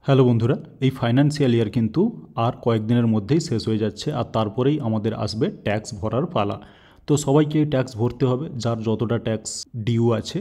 Hello বন্ধুরা, এই financial year কিন্তু আর কয়েকদিনের মধ্যেই শেষ হয়ে যাচ্ছে, আর তারপরেই আমাদের আসবে ট্যাক্স ভরার পালা। তো সবাইকে ট্যাক্স ভরতে হবে, যার যতটা ট্যাক্স ডিউ আছে।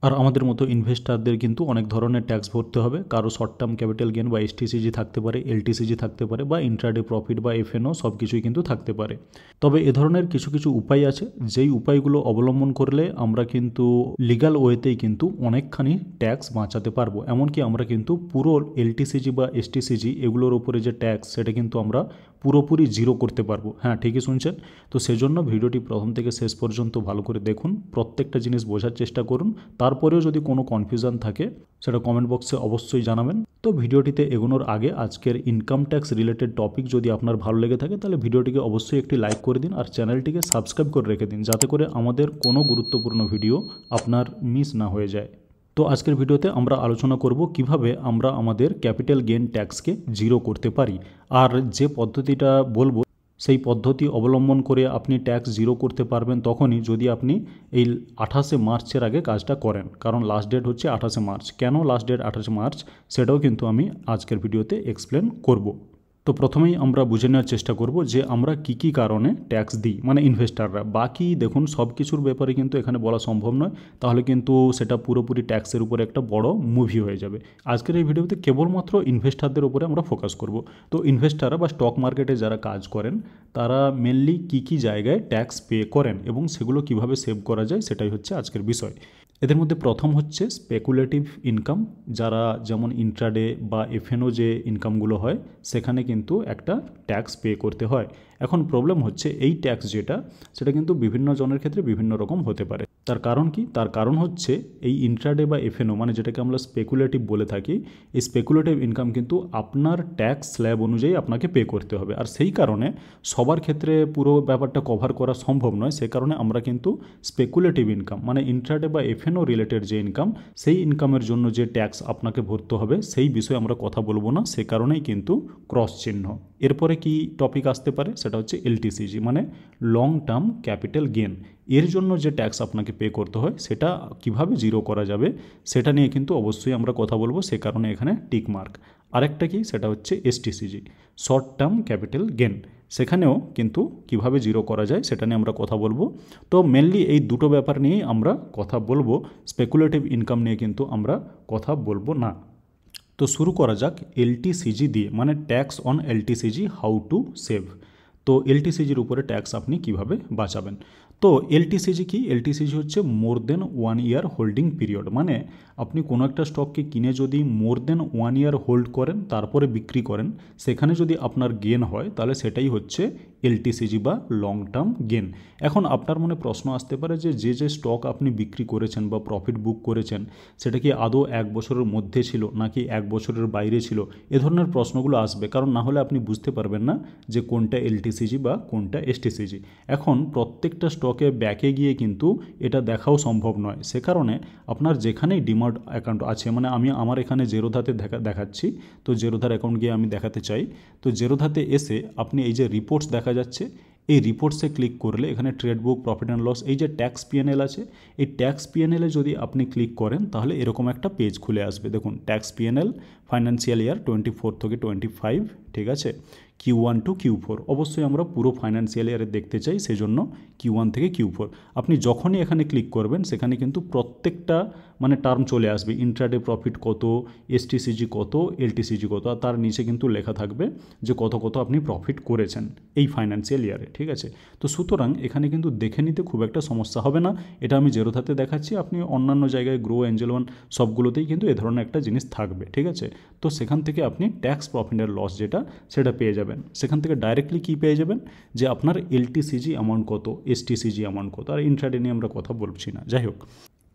আর আমাদের মতো ইনভেস্টারদের কিন্তু অনেক ধরনের ট্যাক্স ভরতে হবে। কারো শর্ট টার্ম ক্যাপিটাল গেন বা এসটিসিজি থাকতে পারে, এলটিসিজি থাকতে পারে, বা ইন্ট্রাডে প্রফিট বা এফএনও সব কিছুই কিন্তু থাকতে পারে। তবে এ ধরনের কিছু কিছু উপায় আছে, যেই উপায়গুলো অবলম্বন করলে আমরা কিন্তু লিগ্যাল ওয়েতেই কিন্তু অনেকখানি ট্যাক্স বাঁচাতে পারবো। এমনকি আমরা কিন্তু পুরো এলটিসিজি বা এসটিসিজি এগুলোর উপরে যে ট্যাক্স, সেটা কিন্তু আমরা পুরোপুরি জিরো করতে পারবো। হ্যাঁ, ঠিকই শুনছেন। তো সেজন্য ভিডিওটি প্রথম থেকে শেষ পর্যন্ত ভালো করে দেখুন, প্রত্যেকটা জিনিস বোঝার চেষ্টা করুন। তারপরেও যদি কোনো কনফিউশন থাকে সেটা কমেন্ট বক্সে অবশ্যই জানাবেন। তো ভিডিওটিতে এগোনোর আগে আজকের ইনকাম ট্যাক্স রিলেটেড টপিক যদি আপনার ভালো লেগে থাকে, তাহলে ভিডিওটিকে অবশ্যই একটি লাইক করে দিন আর চ্যানেলটিকে সাবস্ক্রাইব করে রেখে দিন, যাতে করে আমাদের কোনো গুরুত্বপূর্ণ ভিডিও আপনার মিস না হয়ে যায়। তো আজকের ভিডিওতে আমরা আলোচনা করব কিভাবে আমরা আমাদের ক্যাপিটাল গেইন ট্যাক্সকে জিরো করতে পারি। আর যে পদ্ধতিটা বলবো, সেই পদ্ধতি অবলম্বন করে আপনি ট্যাক্স জিরো করতে পারবেন তখনই যদি আপনি এই 28শে মার্চের আগে কাজটা করেন। কারণ লাস্ট ডেট হচ্ছে 28শে মার্চ। কেন লাস্ট ডেট 28শে মার্চ, সেটাও কিন্তু আমি আজকের ভিডিওতে এক্সপ্লেন করব। তো প্রথমেই আমরা বুঝে নেওয়ার চেষ্টা করব যে আমরা কি কি কারণে ট্যাক্স দিই, মানে ইনভেস্টাররা। বাকি দেখুন, সব কিছুর ব্যাপারে কিন্তু এখানে বলা সম্ভব নয়, তাহলে কিন্তু সেটা পুরোপুরি ট্যাক্সের উপরে একটা বড় মুভি হয়ে যাবে। আজকের এই ভিডিওতে কেবলমাত্র ইনভেস্টারদের উপরে আমরা ফোকাস করব। তো ইনভেস্টাররা বা স্টক মার্কেটে যারা কাজ করেন, তারা মেনলি কি কি জায়গায় ট্যাক্স পে করেন এবং সেগুলো কিভাবে সেভ করা যায়, সেটাই হচ্ছে আজকের বিষয়। এদের মধ্যে প্রথম হচ্ছে স্পেকুলেটিভ ইনকাম, যারা যেমন ইন্ট্রাডে বা এফএনও যে ইনকামগুলো হয়, সেখানে কিন্তু একটা ট্যাক্স পে করতে হয়। এখন প্রবলেম হচ্ছে এই ট্যাক্স যেটা, সেটা কিন্তু বিভিন্ন জনের ক্ষেত্রে বিভিন্ন রকম হতে পারে। তার কারণ কি? তার কারণ হচ্ছে এই ইন্ট্রাডে বা এফএনও, মানে যেটাকে আমরা স্পেকুলেটিভ বলে থাকি, এই স্পেকুলেটিভ ইনকাম কিন্তু আপনার ট্যাক্স স্ল্যাব অনুযায়ী আপনাকে পে করতে হবে। আর সেই কারণে সবার ক্ষেত্রে পুরো ব্যাপারটা কভার করা সম্ভব নয়। সে কারণে আমরা কিন্তু স্পেকুলেটিভ ইনকাম, মানে ইন্ট্রাডে বা এফএনও রিলেটেড যে ইনকাম, সেই ইনকামের জন্য যে ট্যাক্স আপনাকে ভরতে হবে সেই বিষয়ে আমরা কথা বলবো না। সে কারণেই কিন্তু ক্রস চিহ্ন। এরপরে কি টপিক আসতে পারে, সেটা হচ্ছে এলটিসিজি, মানে লং টার্ম ক্যাপিটাল গেন। এর জন্য যে ট্যাক্স আপনাকে পে করতে হয়, সেটা কিভাবে জিরো করা যাবে, সেটা নিয়ে কিন্তু অবশ্যই আমরা কথা বলবো। সে কারণে এখানে টিক মার্ক। আরেকটা কি, সেটা হচ্ছে এসটিসিজি, শর্ট টার্ম ক্যাপিটাল গেন। সেখানেও কিন্তু কিভাবে জিরো করা যায় সেটা নিয়ে আমরা কথা বলবো। তো মেনলি এই দুটো ব্যাপার নিয়েই আমরা কথা বলবো, স্পেকুলেটিভ ইনকাম নিয়ে কিন্তু আমরা কথা বলবো না। তো শুরু করা যাক এলটিসিজি দিয়ে, মানে tax on LTCG, how to save. তো এলটিসিজির উপরে ট্যাক্স আপনি কিভাবে বাঁচাবেন। তো এলটিসিজি কি? এলটিসিজি হচ্ছে মোর দেন 1 ইয়ার হোল্ডিং পিরিয়ড। মানে আপনি কোনো একটা স্টককে কিনে যদি মোর দেন 1 ইয়ার হোল্ড করেন, তারপরে বিক্রি করেন, সেখানে যদি আপনার গেন হয়, তাহলে সেটাই হচ্ছে এলটিসিজি বা লং টার্ম গেন। এখন আপনার মনে প্রশ্ন আসতে পারে যে যে স্টক আপনি বিক্রি করেছেন বা প্রফিট বুক করেছেন, সেটা কি আদৌ 1 বছরের মধ্যে ছিল নাকি 1 বছরের বাইরে ছিল? এ ধরনের প্রশ্নগুলো আসবে, কারণ না হলে আপনি বুঝতে পারবেন না যে কোনটা এলটিসিজি বা কোনটা এসটিসিজি। এখন প্রত্যেকটা স্টকে ব্যাকে গিয়ে কিন্তু এটা দেখাও সম্ভব নয়। সে কারণে আপনার যেখানেই ডিমার্ট অ্যাকাউন্ট আছে, মানে আমি আমার এখানে জেরোধাতে দেখাচ্ছি, তো জেরোধার অ্যাকাউন্ট গিয়ে আমি দেখাতে চাই। তো জেরোধাতে এসে আপনি এই যে রিপোর্টস দেখা যাচ্ছে, এই রিপোর্টসে ক্লিক করলে এখানে trade book, profit and loss, এই যে ট্যাক্স পিএনএল আছে, এই ট্যাক্স পিএনএলে যদি আপনি ক্লিক করেন, তাহলে এরকম একটা পেজ খুলে আসবে। দেখুন, ট্যাক্স পিএনএল ফাইন্যান্সিয়াল ইয়ার 24 থেকে 25, ঠিক আছে, Q1 টু Q4। অবশ্যই আমরা পুরো ফাইন্যান্সিয়াল ইয়ারে দেখতে চাই, সেজন্য Q1 থেকে Q4। আপনি যখনই এখানে ক্লিক করবেন, সেখানে কিন্তু প্রত্যেকটা মানে টার্ম চলে আসবে, ইন্ট্রাডে প্রফিট কত, এসটিসিজি কত, এলটিসিজি কত, আর তার নিচে কিন্তু লেখা থাকবে যে কত কত আপনি প্রফিট করেছেন এই ফাইন্যান্সিয়াল ইয়ারে, ঠিক আছে। তো সুতরাং এখানে কিন্তু দেখে নিতে খুব একটা সমস্যা হবে না। এটা আমি জেরোধাতে দেখাচ্ছি, আপনি অন্যান্য জায়গায় গ্রো, এঞ্জেল ওয়ান সবগুলোতেই কিন্তু এ ধরনের একটা জিনিস থাকবে, ঠিক আছে। তো সেখান থেকে আপনি ট্যাক্স, প্রফিট অ্যান্ড লস যেটা, সেটা পেয়ে যাবেন। সেখান থেকে ডাইরেক্টলি কী পেয়ে যাবেন, যে আপনার এলটিসিজি অ্যামাউন্ট কত, এসটিসিজি অ্যামাউন্ট কত। আর ইন্ট্রাডে নিয়ে আমরা কথা বলছি না, যাই হোক।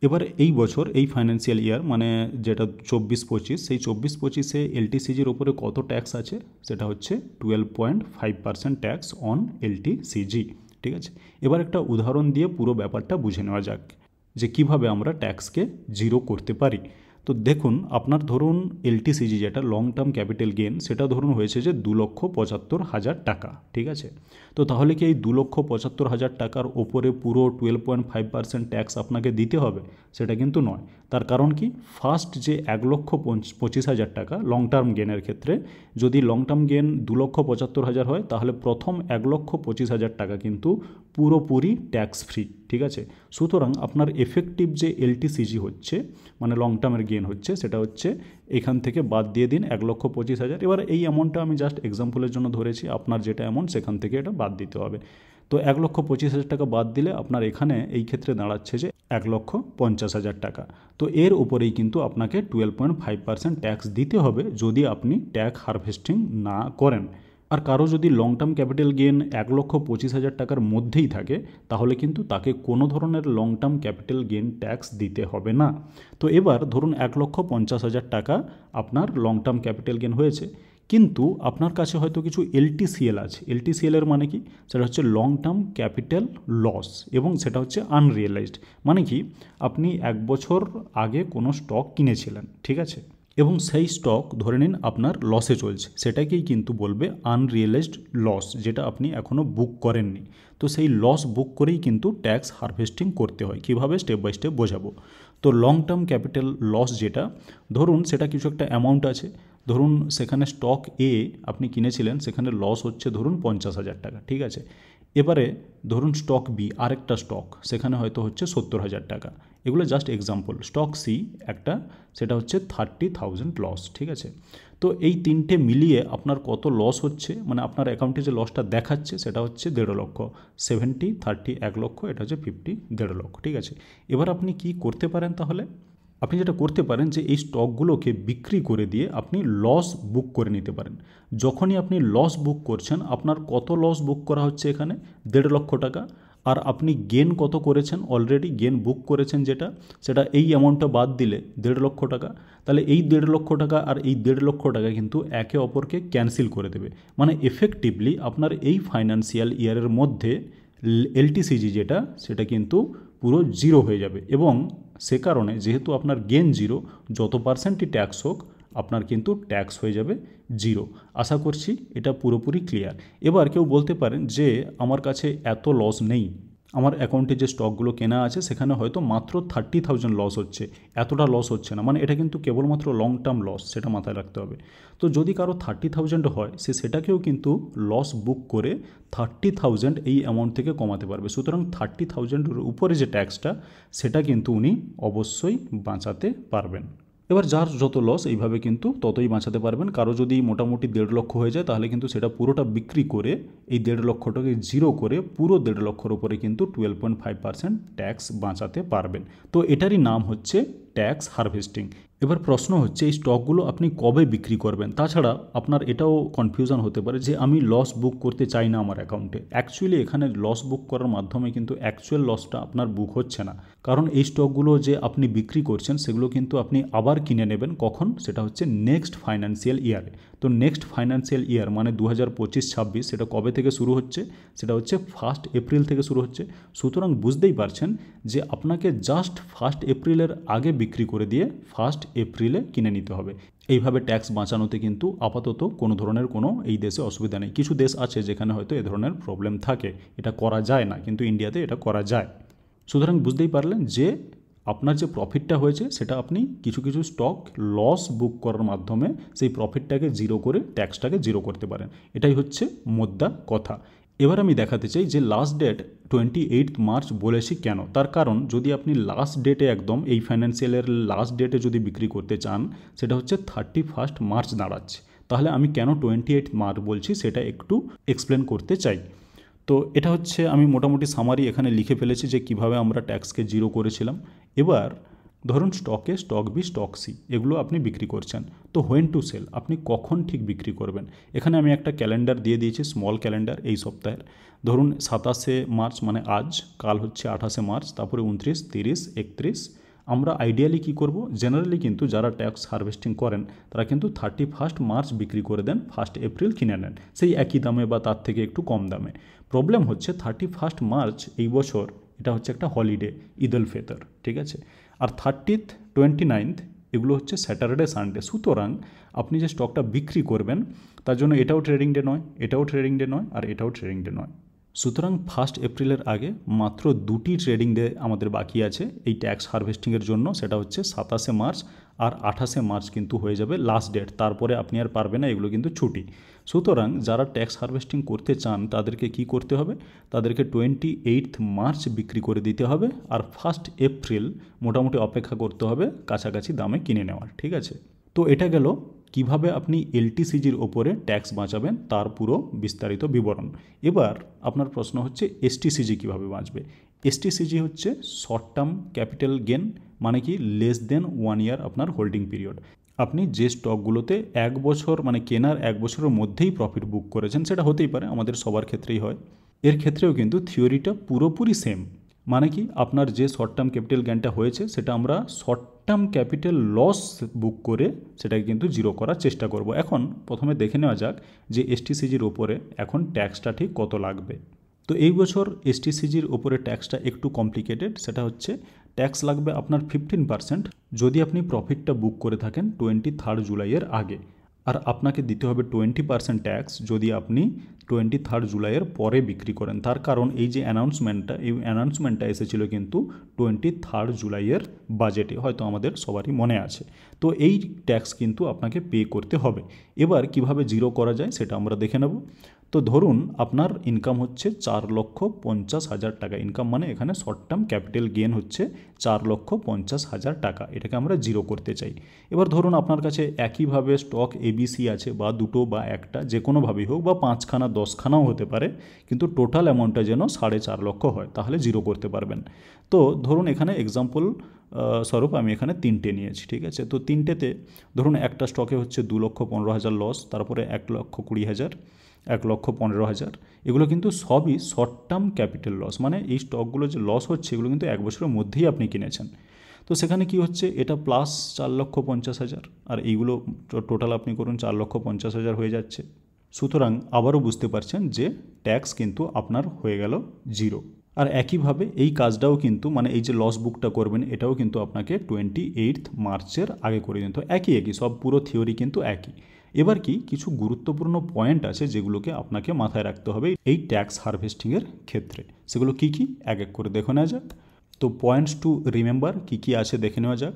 এবার এই বছর, এই ফাইন্যান্সিয়াল ইয়ার মানে যেটা 24-25, সেই 24-25-এ এলটিসিজির ওপরে কত ট্যাক্স আছে, সেটা হচ্ছে 12.5% ট্যাক্স অন এলটিসিজি, ঠিক আছে। এবার একটা উদাহরণ দিয়ে পুরো ব্যাপারটা বুঝে নেওয়া যাক যে কিভাবে আমরা ট্যাক্সকে জিরো করতে পারি। তো দেখুন আপনার ধরুন এলটিসিজি যেটা লং টার্ম ক্যাপিটাল গেন সেটা ধরুন হয়েছে যে 2,75,000 টাকা, ঠিক আছে। তো তাহলে কি এই 2,75,000 টাকার ওপরে পুরো 12.5% ট্যাক্স আপনাকে দিতে হবে? সেটা কিন্তু নয়। তার কারণ কি, ফার্স্ট যে 1,25,000 টাকা লং টার্ম গেনের ক্ষেত্রে, যদি লং টার্ম গেন 2,75,000 হয় তাহলে প্রথম 1,25,000 টাকা কিন্তু পুরোপুরি ট্যাক্স ফ্রি, ঠিক আছে। সুতরাং আপনার এফেক্টিভ যে এলটিসিজি হচ্ছে মানে লং টার্মের গেন হচ্ছে সেটা হচ্ছে এখান থেকে বাদ দিয়ে দিন 1,25,000। এবার এই অ্যামাউন্টটা আমি জাস্ট এক্সাম্পলের জন্য ধরেছি, আপনার যেটা অ্যামাউন্ট সেখান থেকে এটা বাদ দিতে হবে। তো 1,25,000 টাকা বাদ দিলে আপনার এখানে এই ক্ষেত্রে দাঁড়াচ্ছে যে 1,50,000 টাকা। তো এর উপরেই কিন্তু আপনাকে 12.5% ট্যাক্স দিতে হবে যদি আপনি ট্যাক্স হারভেস্টিং না করেন। আর কারো যদি লং টার্ম ক্যাপিটাল গেন 1,25,000 টাকার মধ্যেই থাকে তাহলে কিন্তু তাকে কোনো ধরনের long term capital gain tax দিতে হবে না। তো এবার ধরুন 1,50,000 টাকা আপনার লং টার্ম ক্যাপিটাল গেন হয়েছে, কিন্তু আপনার কাছে হয়তো কিছু এলটিসিএল আছে। এলটিসিএলের মানে কি, সেটা হচ্ছে লং টার্ম ক্যাপিটাল লস, এবং সেটা হচ্ছে আনরিয়েলাইজড। মানে কি, আপনি 1 বছর আগে কোনো স্টক কিনেছিলেন, ঠিক আছে, এবং সেই স্টক ধরে নিন আপনার লসে চলছে, সেটাকেই কিন্তু বলবে আনরিয়েলাইজড লস, যেটা আপনি এখনও বুক করেননি। তো সেই লস বুক করেই কিন্তু ট্যাক্স হারভেস্টিং করতে হয়। কীভাবে, স্টেপ বাই স্টেপ বোঝাবো। তো লং টার্ম ক্যাপিটাল লস যেটা, ধরুন সেটা কিছু একটা অ্যামাউন্ট আছে, ধরুন সেখানে স্টক এ আপনি কিনেছিলেন, সেখানে লস হচ্ছে ধরুন 50,000 টাকা, ঠিক আছে। এবারে ধরুন স্টক বি আরেকটা স্টক, সেখানে হয়তো হচ্ছে 70,000 টাকা। এগুলো জাস্ট এক্সাম্পল। স্টক সি একটা, সেটা হচ্ছে 30,000 লস, ঠিক আছে। তো এই তিনটে মিলিয়ে আপনার কত লস হচ্ছে, মানে আপনার অ্যাকাউন্টে যে লসটা দেখাচ্ছে সেটা হচ্ছে 1.5 লক্ষ। 70, 30, 1 লক্ষ, এটা হচ্ছে 50, 1.5 লক্ষ, ঠিক আছে। এবার আপনি কি করতে পারেন তাহলে? আপনি যেটা করতে পারেন যে এই স্টকগুলোকে বিক্রি করে দিয়ে আপনি লস বুক করে নিতে পারেন। যখনই আপনি লস বুক করছেন, আপনার কত লস বুক করা হচ্ছে এখানে? 1.5 লক্ষ টাকা। আর আপনি গেন কত করেছেন? অলরেডি গেন বুক করেছেন যেটা, সেটা এই অ্যামাউন্টটা বাদ দিলে 1.5 লক্ষ টাকা। তাহলে এই 1.5 লক্ষ টাকা আর এই 1.5 লক্ষ টাকা কিন্তু একে অপরকে ক্যান্সেল করে দেবে। মানে এফেক্টিভলি আপনার এই ফাইন্যান্সিয়াল ইয়ারের মধ্যে এলটিসিজি যেটা, সেটা কিন্তু পুরো জিরো হয়ে যাবে। এবং সে কারণে যেহেতু আপনার গেন জিরো, যত পার্সেন্টই ট্যাক্স হোক আপনার কিন্তু ট্যাক্স হয়ে যাবে জিরো। আশা করছি এটা পুরোপুরি ক্লিয়ার। এবার কেউ বলতে পারেন যে আমার কাছে এত লস নেই, আমার অ্যাকাউন্টে যে স্টকগুলো কেনা আছে সেখানে হয়তো মাত্র 30,000 লস হচ্ছে, এতটা লস হচ্ছে না। মানে এটা কিন্তু কেবলমাত্র লং টার্ম লস, সেটা মাথায় রাখতে হবে। তো যদি কারো 30,000 হয়, সেটাকেও কিন্তু লস বুক করে 30,000 এই অ্যামাউন্ট থেকে কমাতে পারবে। সুতরাং 30,000-এর উপরে যে ট্যাক্সটা, সেটা কিন্তু উনি অবশ্যই বাঁচাতে পারবেন। এবার যার যত লস এইভাবে কিন্তু ততই বাঁচাতে পারবেন। কারো যদি মোটামুটি 1.5 লক্ষ হয়ে যায় তাহলে কিন্তু সেটা পুরোটা বিক্রি করে এই 1.5 লক্ষটাকে জিরো করে পুরো 1.5 লক্ষর উপরে কিন্তু 12.5% ট্যাক্স বাঁচাতে পারবেন। তো এটারই নাম হচ্ছে ট্যাক্স হারভেস্টিং। এবার প্রশ্ন হচ্ছে এই স্টকগুলো আপনি কবে বিক্রি করবেন? তাছাড়া আপনার এটাও কনফিউশন হতে পারে যে আমি লস বুক করতে চাই না আমার অ্যাকাউন্টে। অ্যাকচুয়ালি এখানে লস বুক করার মাধ্যমে কিন্তু অ্যাকচুয়াল লসটা আপনার বুক হচ্ছে না, কারণ এই স্টকগুলো যে আপনি বিক্রি করছেন সেগুলো কিন্তু আপনি আবার কিনে নেবেন। কখন? সেটা হচ্ছে নেক্সট ফাইন্যান্সিয়াল ইয়ারে। তো নেক্সট ফাইন্যান্সিয়াল ইয়ার মানে 2025-26, সেটা কবে থেকে শুরু হচ্ছে? সেটা হচ্ছে 1 এপ্রিল থেকে শুরু হচ্ছে। সুতরাং বুঝতেই পারছেন যে আপনাকে জাস্ট 1 এপ্রিলের আগে বিক্রি করে দিয়ে 1 এপ্রিলে কিনে নিতে হবে। এইভাবে ট্যাক্স বাঁচানোতে কিন্তু আপাতত কোনো ধরনের কোনো এই দেশে অসুবিধা নেই। কিছু দেশ আছে যেখানে হয়তো এ ধরনের প্রবলেম থাকে, এটা করা যায় না, কিন্তু ইন্ডিয়াতে এটা করা যায়। সুতরাং বুঝতেই পারলেন যে আপনার যে প্রফিটটা হয়েছে সেটা আপনি কিছু কিছু স্টক লস বুক করার মাধ্যমে সেই প্রফিটটাকে জিরো করে ট্যাক্সটাকে জিরো করতে পারেন। এটাই হচ্ছে মোদ্দা কথা। এবার আমি দেখাতে চাই যে লাস্ট ডেট 28 মার্চ বলেছি কেন। তার কারণ যদি আপনি লাস্ট ডেটে একদম এই ফাইন্যান্সিয়ালের লাস্ট ডেটে যদি বিক্রি করতে চান, সেটা হচ্ছে 31 মার্চ দাঁড়াচ্ছে। তাহলে আমি কেন 28 মার্চ বলছি সেটা একটু এক্সপ্লেন করতে চাই। তো এটা হচ্ছে আমি মোটামুটি সামারি এখানে লিখে ফেলেছি যে কিভাবে আমরা ট্যাক্সকে জিরো করেছিলাম। এবার ধরুন স্টক এ, স্টক বি, স্টক সি এগুলো আপনি বিক্রি করছেন। তো হোয়েন টু সেল, আপনি কখন ঠিক বিক্রি করবেন? এখানে আমি একটা ক্যালেন্ডার দিয়ে দিয়েছি, স্মল ক্যালেন্ডার এই সপ্তাহের। ধরুন 27 মার্চ মানে আজ, কাল হচ্ছে 28 মার্চ, তারপরে 29, 30, 31। আমরা আইডিয়ালি কী করব? জেনারেলি কিন্তু যারা ট্যাক্স হারভেস্টিং করেন তারা কিন্তু 31 মার্চ বিক্রি করে দেন, 1 এপ্রিল কিনে নেন সেই একই দামে বা তার থেকে একটু কম দামে। প্রবলেম হচ্ছে 31 মার্চ এই বছর এটা হচ্ছে একটা হলিডে, ঈদ উল ফিতর, ঠিক আছে। আর 30th, 29th এগুলো হচ্ছে স্যাটারডে সানডে। সুতরাং আপনি যে স্টকটা বিক্রি করবেন তার জন্য এটাও ট্রেডিং ডে নয়, এটাও ট্রেডিং ডে নয়, আর এটাও ট্রেডিং ডে নয়। সুতরাং 1 এপ্রিলের আগে মাত্র 2টি ট্রেডিং ডে আমাদের বাকি আছে এই ট্যাক্স হারভেস্টিংয়ের জন্য। সেটা হচ্ছে 27শে মার্চ আর 28শে মার্চ কিন্তু হয়ে যাবে লাস্ট ডেট, তারপরে আপনি আর পারবেন না, এগুলো কিন্তু ছুটি। সুতরাং যারা ট্যাক্স হারভেস্টিং করতে চান তাদেরকে কি করতে হবে, তাদেরকে 28 মার্চ বিক্রি করে দিতে হবে, আর 1 এপ্রিল মোটামুটি অপেক্ষা করতে হবে কাছাকাছি দামে কিনে নেওয়ার। ঠিক আছে, তো এটা গেল কিভাবে আপনি এলটিসিজির ওপরে ট্যাক্স বাঁচাবেন তার পুরো বিস্তারিত বিবরণ। এবার আপনার প্রশ্ন হচ্ছে এসটিসিজি কীভাবে বাঁচবে। এসটিসিজি হচ্ছে শর্ট টার্ম ক্যাপিটাল গেন, মানে কি লেস দেন 1 ইয়ার আপনার হোল্ডিং পিরিয়ড। আপনি যে স্টকগুলোতে 1 বছর মানে কেনার 1 বছরের মধ্যেই প্রফিট বুক করেছেন, সেটা হতেই পারে, আমাদের সবার ক্ষেত্রেই হয়, এর ক্ষেত্রেও কিন্তু থিওরিটা পুরোপুরি সেম। মানে কি আপনার যে শর্ট টার্ম ক্যাপিটাল গেনটা হয়েছে সেটা আমরা শর্ট টার্ম ক্যাপিটাল লস বুক করে সেটাকে কিন্তু জিরো করার চেষ্টা করব। এখন প্রথমে দেখে নেওয়া যাক যে এসটিসিজির ওপরে এখন ট্যাক্সটা ঠিক কত লাগবে। তো এই বছর এসটিসিজির ওপরে ট্যাক্সটা একটু কমপ্লিকেটেড। সেটা হচ্ছে ট্যাক্স লাগবে আপনার 15% যদি আপনি প্রফিটটা বুক করে থাকেন 23 জুলাইয়ের আগে, আর আপনাকে দিতে হবে 20% ট্যাক্স যদি আপনি 23 জুলাইয়ের পরে বিক্রি করেন। তার কারণ এই যে অ্যানাউন্সমেন্টটা এসেছিল কিন্তু 23 জুলাইয়ের বাজেটে, হয়তো আমাদের সবারই মনে আছে। তো এই ট্যাক্স কিন্তু আপনাকে পে করতে হবে। এবার কিভাবে জিরো করা যায় সেটা আমরা দেখে নেব। তো ধরুন আপনার ইনকাম হচ্ছে 4,50,000 টাকা। ইনকাম মানে এখানে শর্ট টার্ম ক্যাপিটাল গেন হচ্ছে 4,50,000 টাকা, এটাকে আমরা জিরো করতে চাই। এবার ধরুন আপনার কাছে একইভাবে স্টক এবিসি আছে, বা দুটো বা একটা, যে কোনোভাবেই হোক, বা 5খানা 10খানাও হতে পারে, কিন্তু টোটাল অ্যামাউন্টটা যেন 4.5 লক্ষ হয়, তাহলে জিরো করতে পারবেন। তো ধরুন এখানে এক্সাম্পল স্বরূপ আমি এখানে 3টে নিয়েছি। ঠিক আছে, তো 3টেতে ধরুন একটা স্টকে হচ্ছে 2,15,000 লস, তারপরে 1,20,000, 1,15,000, এগুলো কিন্তু সবই শর্ট টার্ম ক্যাপিটাল লস। মানে এই স্টকগুলো যে লস হচ্ছে এগুলো কিন্তু 1 বছরের মধ্যেই আপনি কিনেছেন। তো সেখানে কি হচ্ছে, এটা প্লাস 4,50,000, আর এইগুলো টোটাল আপনি করুন 4,50,000 হয়ে যাচ্ছে। সুতরাং আবারও বুঝতে পারছেন যে ট্যাক্স কিন্তু আপনার হয়ে গেল জিরো। আর একইভাবে এই কাজটাও কিন্তু মানে এই যে লস বুকটা করবেন এটাও কিন্তু আপনাকে 28 মার্চের আগে করে দিন। তো একই সব পুরো থিওরি কিন্তু একই। এবার কি কিছু গুরুত্বপূর্ণ পয়েন্ট আছে যেগুলোকে আপনাকে মাথায় রাখতে হবে এই ট্যাক্স হারভেস্টিংয়ের ক্ষেত্রে। সেগুলো কি কি এক এক করে দেখে নেওয়া যাক। তো পয়েন্টস টু রিমেম্বার কী কী আছে দেখে নেওয়া যাক।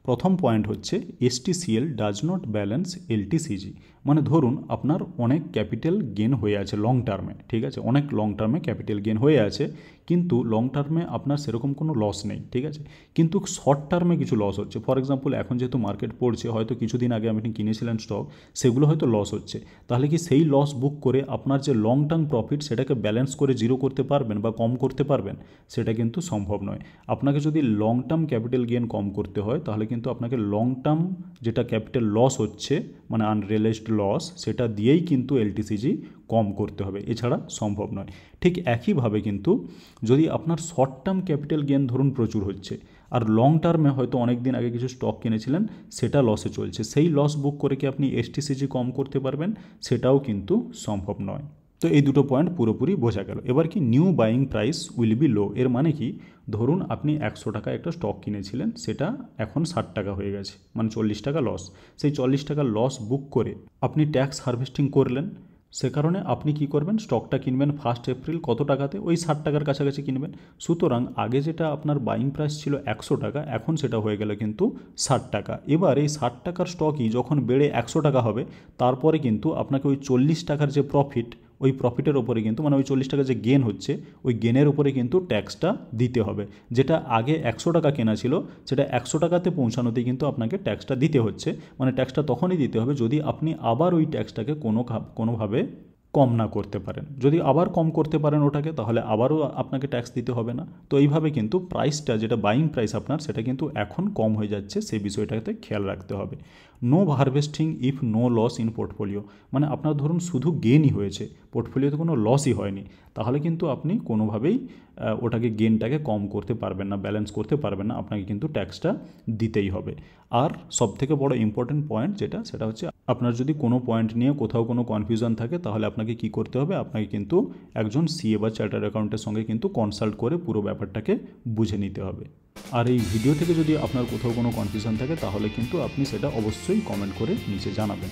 প্রথম পয়েন্ট হচ্ছে এসটিসিএল ডাজ নট ব্যালেন্স এলটিসিজি। মানে ধরুন আপনার অনেক ক্যাপিটাল গেন হয়ে আছে লং টার্মে, ঠিক আছে, অনেক লং টার্মে ক্যাপিটাল গেন হয়ে আছে, কিন্তু লং টার্মে আপনার সেরকম কোনো লস নেই, ঠিক আছে, কিন্তু শর্ট টার্মে কিছু লস হচ্ছে। ফর এক্সাম্পল এখন যেহেতু মার্কেট পড়ছে, হয়তো কিছুদিন আগে আপনি কিনেছিলেন স্টক, সেগুলো হয়তো লস হচ্ছে, তাহলে কি সেই লস বুক করে আপনার যে লং টার্ম প্রফিট সেটাকে ব্যালেন্স করে জিরো করতে পারবেন বা কম করতে পারবেন? সেটা কিন্তু সম্ভব নয়। আপনাকে যদি লং টার্ম ক্যাপিটাল গেন কম করতে হয় তাহলে কিন্তু আপনাকে লং টার্ম যেটা ক্যাপিটাল লস হচ্ছে মানে আনরিয়েলাইজড লস, সেটা দিয়েই কিন্তু এলটিসিজি কম করতে হবে, এছাড়া সম্ভব নয়। ঠিক একইভাবে কিন্তু যদি আপনার শর্ট টার্ম ক্যাপিটাল গেন ধরুন প্রচুর হচ্ছে, আর লং টার্মে হয়তো অনেক দিন আগে কিছু স্টক কিনেছিলেন সেটা লসে চলছে, সেই লস বুক করে কি আপনি এসটিসিজি কম করতে পারবেন? সেটাও কিন্তু সম্ভব নয়। তো এই দুটো পয়েন্ট পুরোপুরি বোঝা গেল। এবার কি new buying price will be low, এর মানে কি ধরুন আপনি 100 টাকা একটা স্টক কিনেছিলেন, সেটা এখন 60 টাকা হয়ে গেছে, মানে 40 টাকা লস। সেই 40 টাকা লস বুক করে আপনি ট্যাক্স হারভেস্টিং করলেন, সে কারণে আপনি কি করবেন, স্টকটা কিনবেন 1 এপ্রিল কত টাকাতে, ওই 60 টাকার কাছাকাছি কিনবেন। সুতরাং আগে যেটা আপনার বাইং প্রাইস ছিল 100 টাকা, এখন সেটা হয়ে গেল কিন্তু 60 টাকা। এবার এই 60 টাকার স্টকই যখন বেড়ে 100 টাকা হবে, তারপরে কিন্তু আপনাকে ওই 40 টাকার যে প্রফিট, ওই প্রফিটের ওপরে কিন্তু মানে ওই 40 টাকা যে গেন হচ্ছে, ওই গেনের ওপরে কিন্তু ট্যাক্সটা দিতে হবে। যেটা আগে 100 টাকা কেনা ছিল সেটা 100 টাকাতে পৌঁছানোতেই কিন্তু আপনাকে ট্যাক্সটা দিতে হচ্ছে। মানে ট্যাক্সটা তখনই দিতে হবে যদি আপনি আবার ওই ট্যাক্সটাকে কোনোভাবে কম না করতে পারেন। যদি আবার কম করতে পারেন ওটাকে, তাহলে আবারও আপনাকে ট্যাক্স দিতে হবে না। তো এইভাবে কিন্তু প্রাইসটা, যেটা বাইং প্রাইস আপনার, সেটা কিন্তু এখন কম হয়ে যাচ্ছে, সেই বিষয়টাতে খেয়াল রাখতে হবে। No harvesting if no loss in portfolio, মানে আপনার ধরুন শুধু গেনই হয়েছে, পোর্টফোলিওতে কোনো লসই হয়নি, তাহলে কিন্তু আপনি কোনোভাবেই ওটাকে গেনটাকে কম করতে পারবেন না, ব্যালেন্স করতে পারবেন না, আপনাকে কিন্তু ট্যাক্সটা দিতেই হবে। আর সবথেকে বড় ইম্পর্টেন্ট পয়েন্ট যেটা, সেটা হচ্ছে আপনার যদি কোনো পয়েন্ট নিয়ে কোথাও কোনো কনফিউশন থাকে, তাহলে আপনাকে কি করতে হবে, আপনাকে কিন্তু একজন সিএ বা চার্টার্ড অ্যাকাউন্টের সঙ্গে কিন্তু কনসাল্ট করে পুরো ব্যাপারটাকে বুঝে নিতে হবে। আর এই ভিডিও থেকে যদি আপনার কোথাও কোনো কনফিউশন থাকে তাহলে কিন্তু আপনি সেটা অবশ্যই কমেন্ট করে নিচে জানাবেন।